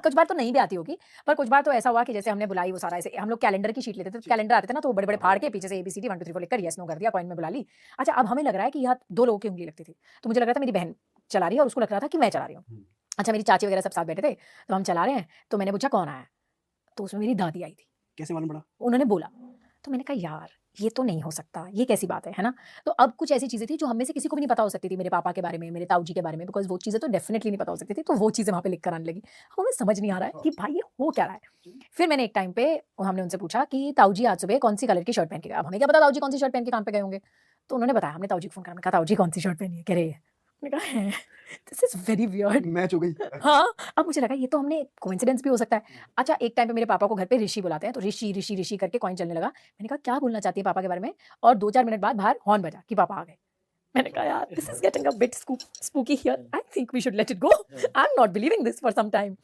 कुछ बार तो नहीं भी आती होगी, पर कुछ बार तो ऐसा हुआ कि जैसे हमने बुलाई वो सारा ऐसे हम लोग कैलेंडर की शीट लेते थे, तो कैलेंडर आते थे ना तो बड़े-बड़े फाड़ के पीछे से एबीसीडी 1 2 3 4 लिखकर येस नो कर दिया, कॉइन में बुला ली। अच्छा अब हमें लग रहा है कि यहाँ 2 लोगों की उँगली लगती थी। तो मुझे लग रहा था मेरी बहन चला रही है और उसको लग रहा था कि मैं चला रही हूँ। हुँ। अच्छा मेरी चाची वगैरह सब साथ बैठे थे, तो हम चला रहे हैं, तो मैंने पूछा कौन आया? तो उसमें मेरी दादी आई थी। कैसे मालूम पड़ा? उन्होंने बोला, तो मैंने कहा यार ये तो नहीं हो सकता, ये कैसी बात है ना? तो अब कुछ ऐसी चीज़ें थी जो हम में से किसी को भी नहीं पता हो सकती थी, मेरे पापा के बारे में, मेरे ताऊ जी के बारे में बिकॉज़ वो चीज़ें तो डेफ़िनिटली नहीं पता हो सकती थी, तो वो चीज़ें वहाँ पे लिख कर आने लगी। अब हमें समझ नहीं आ रहा है कि भाई ये हो क्या रहा है? फिर मैंने एक टाइम पे हमने उनसे पूछा कि ताऊ जी आज सुबह कौन-सी कलर की शर्ट पहन के गए? अब हमें क्या पता ताऊ जी कौन-सी शर्ट पहन के काम पे गए होंगे? तो उन्होंने बताया, हमने ताऊ जी को फ़ोन करा, मैंने कहा ताऊ जी कौन-सी शर्ट पहनी है? कह रहे ये। मैंने कहा हैं? This is very weird. Match हो गई। हाँ, अब मुझे लगा ये तो हमने कोइंसिडेंस भी हो सकता है। अच्छा एक टाइम पे मेरे पापा को घर पे ऋषि बुलाते हैं, तो ऋषि, ऋषि, ऋषि करके कॉइन चलने लगा। मैंने कहा क्या बोलना चाहती है पापा के बारे में? और 2-4 मिनट बाद बाहर हॉर्न बजा कि पापा आ गए। मैंने कहा यार this is getting a bit spooky here. I think we should let it go. I am not believing this for some time.